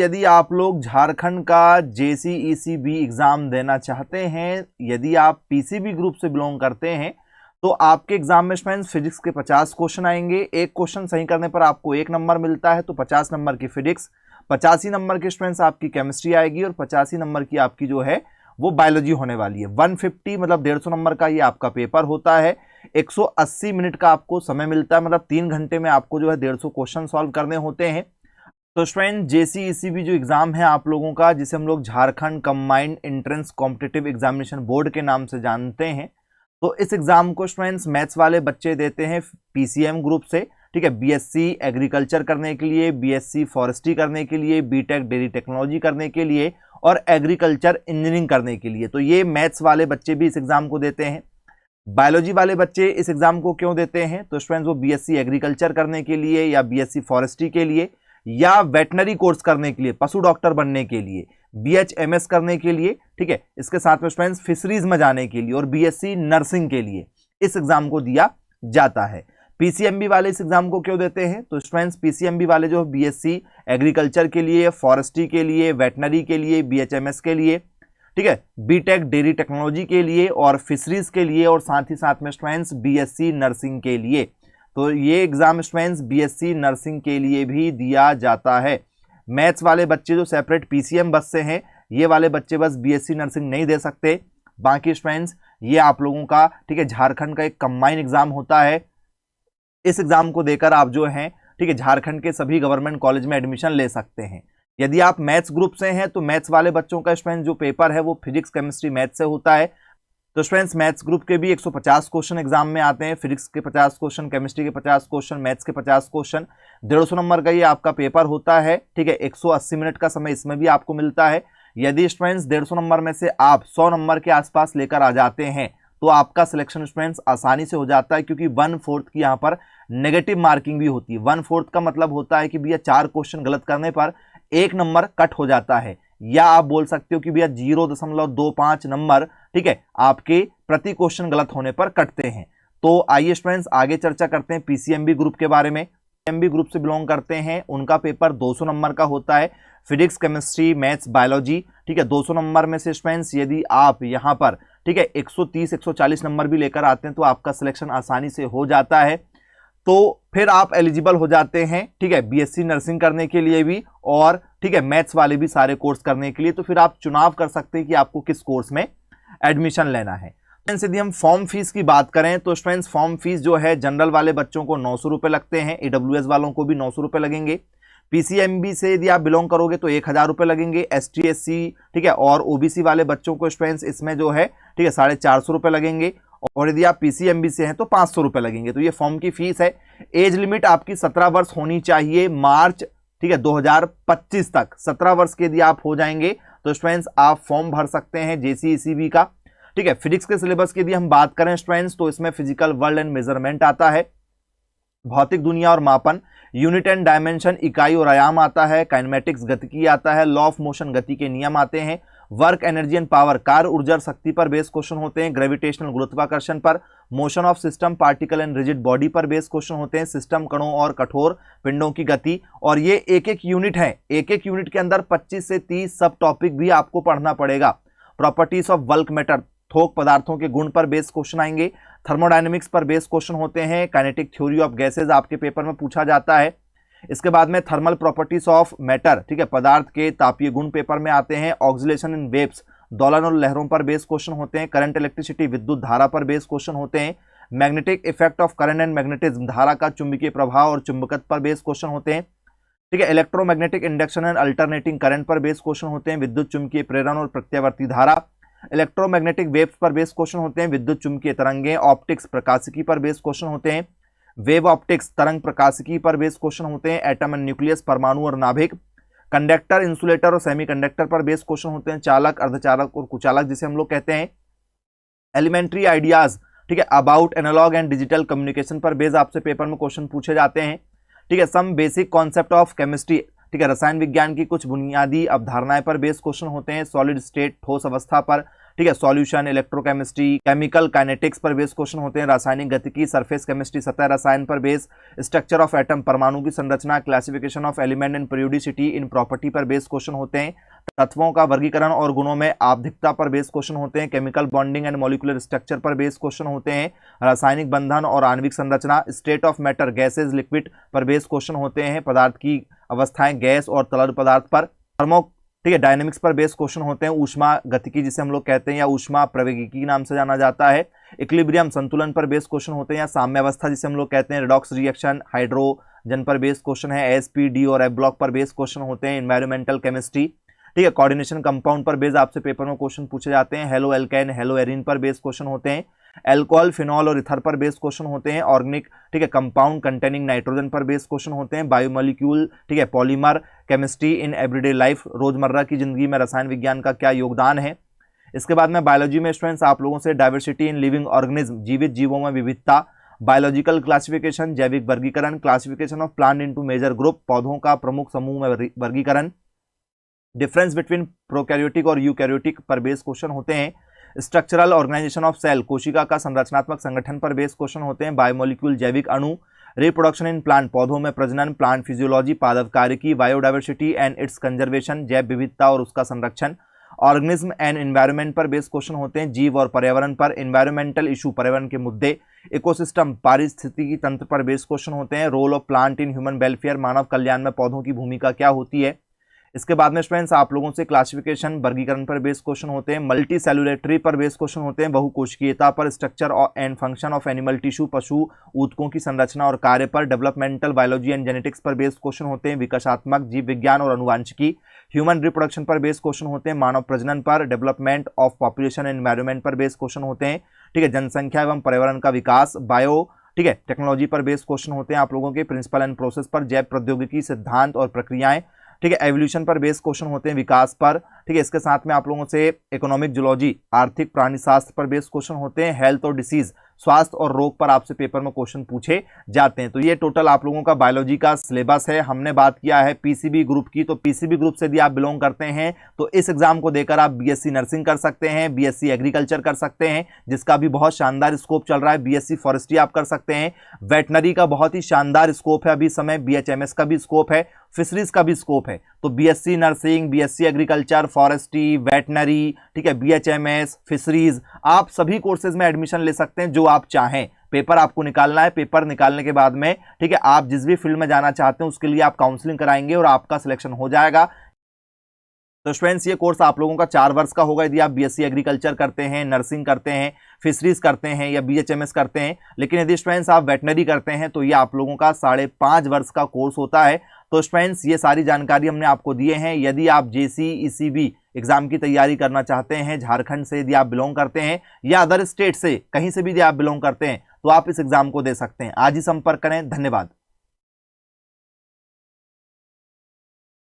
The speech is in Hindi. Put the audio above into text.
यदि आप लोग झारखंड का JCECB एग्जाम देना चाहते हैं, यदि आप PCB ग्रुप से बिलोंग करते हैं, तो आपके एग्जाम में स्टूडेंट्स फिजिक्स के 50 क्वेश्चन आएंगे। एक क्वेश्चन सही करने पर आपको 1 नंबर मिलता है, तो 50 नंबर की फिजिक्स, 85 नंबर के स्टूडेंट्स आपकी केमिस्ट्री आएगी और 85 नंबर की आपकी जो है वो बायोलॉजी होने वाली है। 150 मतलब 150 नंबर का ये आपका पेपर होता है। 180 मिनट का आपको समय मिलता है, मतलब 3 घंटे में आपको जो है 150 क्वेश्चन सॉल्व करने होते हैं। तो स्टूडेंट JCECB जो एग्जाम है आप लोगों का, जिसे हम लोग Jharkhand combined entrance competitive examination board के नाम से जानते हैं, तो इस एग्जाम को स्टूडेंट्स मैथ्स वाले बच्चे देते हैं PCM ग्रुप से, ठीक है। BSc एग्रीकल्चर करने के लिए, BSc फॉरेस्ट्री करने के लिए, BTech डेयरी टेक्नोलॉजी करने के लिए और एग्रीकल्चर इंजीनियरिंग करने के लिए। तो ये मैथ्स वाले बच्चे भी इस एग्जाम को देते हैं। बायोलॉजी वाले बच्चे इस एग्जाम को क्यों देते हैं? तो स्टूडेंट्स वो BSc एग्रीकल्चर करने के लिए या BSc फॉरेस्ट्री के लिए या वेटनरी कोर्स करने के लिए, पशु डॉक्टर बनने के लिए, BHMS करने के लिए, ठीक है। इसके साथ में स्टूडेंट्स फिशरीज में जाने के लिए और BSc नर्सिंग के लिए इस एग्जाम को दिया जाता है। PCMB वाले इस एग्जाम को क्यों देते हैं? तो स्टूडेंट्स PCMB वाले जो BSc एग्रीकल्चर के लिए, फॉरेस्ट्री के लिए, वेटनरी के लिए, BHMS के लिए, ठीक है, BTech डेयरी टेक्नोलॉजी के लिए और फिशरीज के लिए और साथ ही साथ में स्टूडेंट्स BSc नर्सिंग के लिए। तो ये एग्जाम स्टूडेंट्स BSc नर्सिंग के लिए भी दिया जाता है। मैथ्स वाले बच्चे जो सेपरेट PCM बस से हैं, ये वाले बच्चे बस BSc नर्सिंग नहीं दे सकते। बाकी स्टूडेंट्स ये आप लोगों का, ठीक है, झारखंड का एक कंबाइन एग्जाम होता है। इस एग्जाम को देकर आप जो हैं, ठीक है, झारखंड के सभी गवर्नमेंट कॉलेज में एडमिशन ले सकते हैं। यदि आप मैथ्स ग्रुप से हैं तो मैथ्स वाले बच्चों का स्टूडेंट जो पेपर है वो फिजिक्स केमिस्ट्री मैथ्स से होता है। तो स्टूडेंट्स मैथ्स ग्रुप के भी 150 क्वेश्चन एग्जाम में आते हैं। फिजिक्स के 50 क्वेश्चन, केमिस्ट्री के 50 क्वेश्चन, मैथ्स के 50 क्वेश्चन। 150 नंबर का ये आपका पेपर होता है, ठीक है। 180 मिनट का समय इसमें भी आपको मिलता है। यदि स्टूडेंट्स 150 नंबर में से आप 100 नंबर के आसपास लेकर आ जाते हैं तो आपका सिलेक्शन स्टूडेंट्स आसानी से हो जाता है, क्योंकि 1/4 की यहाँ पर नेगेटिव मार्किंग भी होती है। 1/4 का मतलब होता है कि भैया 4 क्वेश्चन गलत करने पर 1 नंबर कट हो जाता है, या आप बोल सकते हो कि भैया 0.25 नंबर, ठीक है, आपके प्रति क्वेश्चन गलत होने पर कटते हैं। तो आइए स्टूडेंट्स आगे चर्चा करते हैं PCMB ग्रुप के बारे में। PCMB ग्रुप से बिलोंग करते हैं, उनका पेपर 200 नंबर का होता है। फिजिक्स, केमिस्ट्री, मैथ्स, बायोलॉजी, ठीक है। 200 नंबर में से स्टूडेंट्स यदि आप यहाँ पर, ठीक है, 130 140 नंबर भी लेकर आते हैं तो आपका सिलेक्शन आसानी से हो जाता है। तो फिर आप एलिजिबल हो जाते हैं, ठीक है, BSc नर्सिंग करने के लिए भी और, ठीक है, मैथ्स वाले भी सारे कोर्स करने के लिए। तो फिर आप चुनाव कर सकते हैं कि आपको किस कोर्स में एडमिशन लेना है। यदि हम फॉर्म फीस की बात करें तो स्टूडेंट्स फॉर्म फीस जो है जनरल वाले बच्चों को 900 रुपये लगते हैं, AWS वालों को भी 900 रुपये लगेंगे। PCMB से यदि आप बिलोंग करोगे तो 1000 रुपये लगेंगे। ST SC, ठीक है, और OBC वाले बच्चों को स्टूडेंट्स इसमें जो है, ठीक है, 450 रुपये लगेंगे। और यदि आप PCMB से हैं तो 500 रुपये लगेंगे। तो ये फॉर्म की फीस है। एज लिमिट आपकी 17 वर्ष होनी चाहिए मार्च, ठीक है, 2025 तक। 17 वर्ष के यदि आप हो जाएंगे तो स्टूडेंट्स आप फॉर्म भर सकते हैं JCECB का, ठीक है। फिजिक्स के सिलेबस की यदि हम बात करें स्टूडेंट्स तो इसमें फिजिकल वर्ल्ड एंड मेजरमेंट आता है, भौतिक दुनिया और मापन, यूनिट एंड डायमेंशन इकाई और आयाम आता है, काइनेमेटिक्स गतिकी आता है, लॉ ऑफ मोशन गति के नियम आते हैं, वर्क एनर्जी एंड पावर कार्य ऊर्जा और शक्ति पर बेस क्वेश्चन होते हैं, ग्रेविटेशनल गुरुत्वाकर्षण पर, motion of system particle and rigid body पर बेस क्वेश्चन होते हैं, सिस्टम कणों और कठोर पिंडों की गति। और ये एक एक यूनिट है, एक एक यूनिट के अंदर 25 से 30 सब टॉपिक भी आपको पढ़ना पड़ेगा। प्रॉपर्टीज ऑफ बल्क मैटर, थोक पदार्थों के गुण पर बेस क्वेश्चन आएंगे, थर्मोडायनेमिक्स पर बेस क्वेश्चन होते हैं, काइनेटिक थ्योरी ऑफ गैसेज आपके पेपर में पूछा जाता है। इसके बाद में थर्मल प्रॉपर्टीज ऑफ मैटर, ठीक है, पदार्थ के तापीय गुण पेपर में आते हैं। ऑक्सीलेशन इन वेव्स, दोलन और लहरों पर बेस क्वेश्चन होते हैं। करंट इलेक्ट्रिसिटी, विद्युत धारा पर बेस क्वेश्चन होते हैं। Magnetic effect of current and magnetism, धारा का चुंबकीय प्रभाव और चुंबकत्व पर बेस क्वेश्चन होते हैं, ठीक है। Electromagnetic induction and alternating current पर बेस क्वेश्चन होते हैं। विद्युत चुंबकीय प्रेरण और प्रत्यावर्ती धारा, इलेक्ट्रोमैग्नेटिक वेव्स पर बेस क्वेश्चन होते हैं। विद्युत चुंबकीय तरंगें, ऑप्टिक्स, प्रकाशिकी पर बेस क्वेश्चन होते हैं। वेव ऑप्टिक्स, तरंग प्रकाशिकी पर बेस क्वेश्चन होते हैं। एटम एंड न्यूक्लियस, परमाणु और नाभिक, कंडक्टर, इंसुलेटर और सेमीकंडक्टर पर बेस क्वेश्चन होते हैं। चालक, अर्धचालक और कुचालक जिसे हम लोग कहते हैं। एलिमेंट्री आइडियाज, ठीक है, about analog and digital communication पर बेस आपसे पेपर में क्वेश्चन पूछे जाते हैं, ठीक है। Some basic concept of chemistry, ठीक है, रसायन विज्ञान की कुछ बुनियादी अवधारणाएं पर बेस क्वेश्चन होते हैं। सॉलिड स्टेट, ठोस अवस्था पर, ठीक है, सॉल्यूशन, इलेक्ट्रोकेमिस्ट्री, केमिकल काइनेटिक्स पर बेस्ड क्वेश्चन होते हैं, रासायनिक गतिकी, सरफेस केमिस्ट्री, सतह रसायन पर बेस्ड, स्ट्रक्चर ऑफ एटम, परमाणु की संरचना, classification of element and periodicity in property पर बेस्ड क्वेश्चन होते हैं, तत्वों का वर्गीकरण और गुणों में आवधिकता पर बेस्ड क्वेश्चन होते हैं, chemical bonding and molecular structure पर बेस्ड क्वेश्चन होते हैं, रासायनिक बंधन और आणविक संरचना, state of matter, gases, liquid पर बेस्ड क्वेश्चन होते हैं, पदार्थ की अवस्थाएं, गैस और तरल पदार्थ पर, थर्मो, ठीक है, डायनेमिक्स पर बेस्ड क्वेश्चन होते हैं, ऊष्मा गतिकी जिसे हम लोग कहते हैं या ऊष्मा प्रवैगिकी नाम से जाना जाता है, इक्विलिब्रियम संतुलन पर बेस्ड क्वेश्चन होते हैं या साम्यावस्था जिसे हम लोग कहते हैं, रिडॉक्स रिएक्शन, हाइड्रोजन पर बेस्ड क्वेश्चन है, एसपी, और एफ ब्लॉक पर बेस्ड क्वेश्चन होते हैं, एनवायरमेंटल केमिस्ट्री, ठीक है, कोऑर्डिनेशन कंपाउंड पर बेस्ड आपसे पेपर में क्वेश्चन पूछे जाते हैं, हेलो एल्केन, हेलो एरिन पर बेस्ड क्वेश्चन होते हैं, एल्कोहल, फिनॉल और इथर पर बेस्ड क्वेश्चन होते हैं, ऑर्गेनिक, ठीक है, कंपाउंड कंटेनिंग नाइट्रोजन पर बेस्ड क्वेश्चन होते हैं, बायोमोलिक्यूल, ठीक है, polymer chemistry in everyday life, रोजमर्रा की जिंदगी में रसायन विज्ञान का क्या योगदान है। इसके बाद में बायोलॉजी में स्टूडेंट्स आप लोगों से डाइवर्सिटी इन लिविंग ऑर्गेनिज्म, जीवित जीवों में विविधता, बायोलॉजिकल क्लासिफिकेशन, जैविक वर्गीकरण, classification of plant into major group, पौधों का प्रमुख समूह में वर्गीकरण, डिफरेंस बिटवीन प्रोकैरियोटिक और यूकैरियोटिक पर बेस्ड क्वेश्चन होते हैं, स्ट्रक्चरल ऑर्गेनाइजेशन ऑफ सेल, कोशिका का संरचनात्मक संगठन पर बेस्ड क्वेश्चन होते हैं, बायोमोलिक्यूल, जैविक अणु, रिप्रोडक्शन इन प्लांट, पौधों में प्रजनन, प्लांट फिजियोलॉजी, पादप कार्यकी, बायोडाइवर्सिटी एंड इट्स कंजर्वेशन, जैव विविधता और उसका संरक्षण, ऑर्गेनिज्म एंड एनवायरनमेंट पर बेस्ड क्वेश्चन होते हैं, जीव और पर्यावरण पर, एनवायरमेंटल इशू, पर्यावरण के मुद्दे, इकोसिस्टम, पारिस्थितिकी तंत्र पर बेस्ड क्वेश्चन होते हैं, role of plant in human welfare, मानव कल्याण में पौधों की भूमिका क्या होती है। इसके बाद में स्टूडेंट्स आप लोगों से क्लासिफिकेशन, वर्गीकरण पर बेस्ड क्वेश्चन होते हैं, मल्टी सेलुलेटरी पर बेस्ड क्वेश्चन होते हैं, बहुकोशिकीयता पर, structure and function of animal tissue, पशु ऊतकों की संरचना और कार्य पर, डेवलपमेंटल बायोलॉजी एंड जेनेटिक्स पर बेस्ड क्वेश्चन होते हैं, विकासात्मक जीव विज्ञान और अनुवांशिकी, ह्यूमन रिप्रोडक्शन पर बेस्ड क्वेश्चन होते हैं, मानव प्रजनन पर, development of population and environment पर बेस्ड क्वेश्चन होते हैं, ठीक है, जनसंख्या एवं पर्यावरण का विकास, बायो, ठीक है, टेक्नोलॉजी पर बेस्ड क्वेश्चन होते हैं आप लोगों के, प्रिंसिपल एंड प्रोसेस पर, जैव प्रौद्योगिकी, सिद्धांत और प्रक्रियाएं, ठीक है, एवोल्यूशन पर बेस्ड क्वेश्चन होते हैं, विकास पर, ठीक है, इसके साथ में आप लोगों से इकोनॉमिक जूलॉजी, आर्थिक प्राणी शास्त्र पर बेस्ड क्वेश्चन होते हैं, हेल्थ और डिसीज, स्वास्थ्य और रोग पर आपसे पेपर में क्वेश्चन पूछे जाते हैं। तो ये टोटल आप लोगों का बायोलॉजी का सिलेबस है। हमने बात किया है पीसीबी ग्रुप की, तो पीसीबी ग्रुप से यदि आप बिलोंग करते हैं तो इस एग्जाम को देकर आप बीएससी नर्सिंग कर सकते हैं, बीएससी एग्रीकल्चर कर सकते हैं जिसका भी बहुत शानदार स्कोप चल रहा है, बीएससी फॉरेस्ट्री आप कर सकते हैं, वेटनरी का बहुत ही शानदार स्कोप है अभी समय, बीएचएमएस का भी स्कोप है, फिशरीज का भी स्कोप है। तो BSc nursing, BSc agriculture, forestry, veterinary, ठीक है, बीएचएमएस, फिशरीज, आप सभी कोर्सेज में एडमिशन ले सकते हैं जो आप चाहें। पेपर आपको निकालना है, पेपर निकालने के बाद में, ठीक है, आप जिस भी फील्ड में जाना चाहते हैं उसके लिए आप काउंसलिंग कराएंगे और आपका सिलेक्शन हो जाएगा। तो स्टूडेंट्स ये कोर्स आप लोगों का 4 वर्ष का होगा यदि आप बीएससी एग्रीकल्चर करते हैं, नर्सिंग करते हैं, फिशरीज करते हैं या बीएचएमएस करते हैं। लेकिन यदि स्टूडेंट्स आप वेटनरी करते हैं तो ये आप लोगों का 5.5 वर्ष का कोर्स होता है। तो स्टूडेंट्स ये सारी जानकारी हमने आपको दिए हैं। यदि आप जेसी ईसीबी एग्जाम की तैयारी करना चाहते हैं, झारखंड से यदि आप बिलोंग करते हैं या अदर स्टेट से कहीं से भी यदि आप बिलोंग करते हैं तो आप इस एग्जाम को दे सकते हैं। आज ही संपर्क करें। धन्यवाद।